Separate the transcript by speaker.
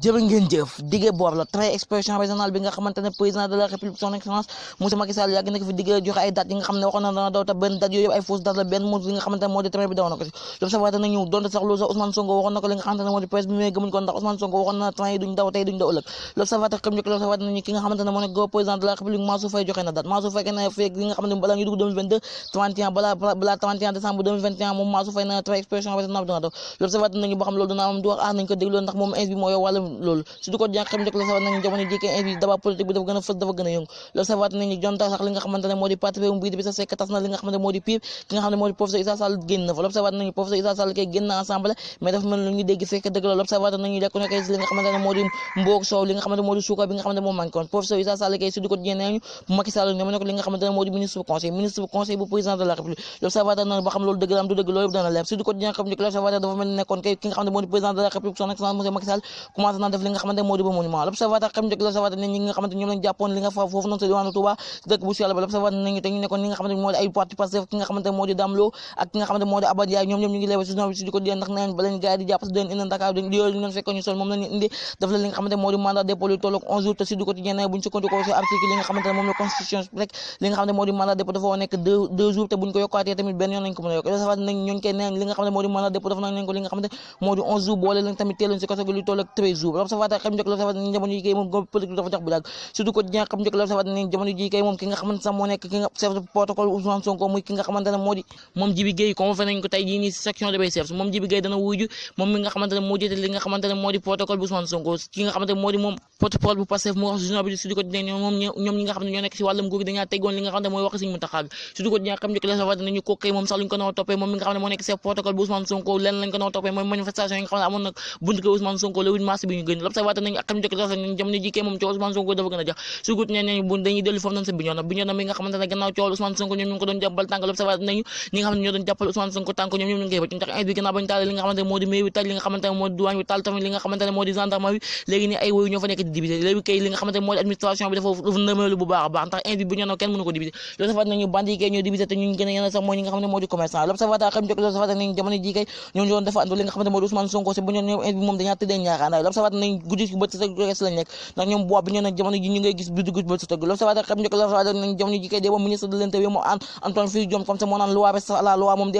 Speaker 1: jërë ngeen jëf dige boobu la très expression régionale bi nga xamante ne président de la république son excellence monsieur Macky Sall yàgg na ko fi dige joxe ay date yi nga xam ne waxoon na dana daw te benn date yooyu yëpp ay fausse date la benn moom li nga xamante ne moo di train bi daw na ko si l'observateur na ñëw donte sax loolu sax Ousmane Sonko waxoon na ko li nga xamante ne moo di presse bi mais gëmuñ ko ndax Ousmane Sonko waxoon na train yi duñ daw tey duñ daw ëllëg l'observateur xam njëkk l'observateur nañu ki nga xamante ne moo nekk président de la république Mansour Faye joxe na date Mansour Faye ne feeg li nga xamante ne balaa ñu dugg 2022 31 balaa 31 décembre 2021 moom Mansour Faye na très expression régionale bi dana daw l'observateur nañu ba xam loolu dana am du wax nañ ko dégloo ndax moom ins bi moo yow wàlla loolu surtout ko jàng xam njëkk l'observateur nañu jamono ji kay ins bi débat politique bi dafa gën a fës dafa gën a yëngu l'observateur nañu jonta sax li nga xamante ne moo di parti réewum bii bi sa sekk tas na li nga xamante ne moo di PUR ki nga xam ne moo di professeur Issa Sall génn na fa l'observateur nañu professeur Issa Sall kay génn na assemblée mais dafa mel lu ñu dégg fekk dëgg la l'observateur nañu lekk na kay li nga xamante ne moo di mboog soow li nga xamante ne moo di suukar bi nga xamante ne moo manqué woon professeur Issa Sall kay surtout ko nañu Macky Sall ñoom ne ko li nga xamante ne moo di ministre conseil bu président de la république l'observateur nañu ba xam loolu dëgg la am du dëgg loolu yëpp dana leer surtout ko xam ne l'observateur dafa mel nekkoon kay ki nga xam ne moo di président de la république son excellence monsieur Macky Sall commencé naa def li nga xamante ne moo di ba monument l'observateur xam ne l'observateur nañ ñi nga xamante ñoom lañ jàppoon li nga fa foofu noonu sa diwaanu Touba dëkk bu Yàlla ba l'observateur nañu te ñu nekkoon li nga xamante moo di ay parti Pastef ki nga xamante moo di Dame Lo ak ki nga xamante moo di Abba Ndiaye ñoom ñu ngi leewa si ñoom si di ko ndax nañ ba leen gars yi di jàpp si den indi Dakar yooyu ñu leen fekkoon ñu sol moom lañu indi def la li nga xamante moo di mandat dépôt lu tolloog 11 jours te si du quotidien buñ sukkandikoo si article li nga xamante ne moom la constitution rek li nga xamante moo di mandat dépôt dafa nekk 2 jours te buñ ko yokkaatee tamit benn yoon lañ ko mën a yokk l'observateur nañ ñooñu koy neen li nga xamante moo di mandat dépôt dafa nañ ko li nga xamante moo di 11 jours boole lañ tamit teeloon si kaso gi lu tolloog 13 jours l'observateur xam njëkk l'observateur nañ jamono ji kay moom politique dafa jax bu yàgg surtout quotidien xam njëkk l'observateur nañ jamono ji kay moom ki nga xamante sax moo nekk ki nga chef de protocole Ousmane Sonko muy ki nga xamante ne moo di moom Djibi Gueye convoqué nañ ko tey jii nii section de BCF moom Djibi Gueye dana wuyu moom mi nga xamante ne moo jiite li nga xamante ne moo di protocole bu Ousmane Sonko ki nga xamante ne moo di moom protocole bu Pastef mu wax journal bi surtout quotidien moom ñoom ñi nga xam ne ñoo nekk si wàllum nguur gi dañaa teggoon li nga xam ne mooy wax Serigne Mountakha bi surtout quotidien xam njëkk l'observateur nañu ko kay moom sax luñ ko naw toppee moom mi nga xam ne moo nekk chef protocole bu Ousmane Sonko lenn lañ ko naw toppee mooy manifestation yi nga xam ne amoon nag buntu ko Ousmane Sonko le 8 mars bi ñu gën l'observateur nañu ak xam njëkk nañu jamono ji kay moom coow Ousmane Sonko dafa gën a jax surtout quotidien nañu dañuy dellu foofu noonu sa Bignona mi nga xamante ne gannaaw coow Ousmane Sonko ñoom ñu ngi ko doon jàppal tànk l'observateur nañu ñi nga xam ne ñoo doon jàppal Ousmane Sonko tànk ñoom ñu ngi koy ndax ins bi gannaaw bañu taal li nga xamante ne moo di mairie bi taal li nga xamante ne moo di douane bi taal tamit li nga xamante ne moo di gendarmerie léegi nii ay woyu ñoo fa nekk di diviser léegi kay li nga xamante ne moo di administration bi dafa ndërmeelu bu baax a baax ndax ins bi bu ñoo kenn mënu ko diviser l'observateur nañu bandi yi kay ñoo diviser te ñu gën a yéen sax mooy ñi nga xam ne moo di commerçant l'observateur xam njëkk l'observateur nañu jamono ji kay ñoom doon dafa andu li nga xamante moo di Ousmane Sonko si bu ñoon ñoom ins bi moom dañaa tëddee ñaaraandaay l'observateur nañu guddi si bët sa res lañ nekk ndax ñoom bois bi ñoo ne jamono ji ñu ngay gis bidu bët sa tëgg l'observateur xam njëkk l'observateur nañu jamono ji kay dee moom ministre de l'intérieur moo Antoine Félix Diome comme ça moo naan loi reste à la loi moom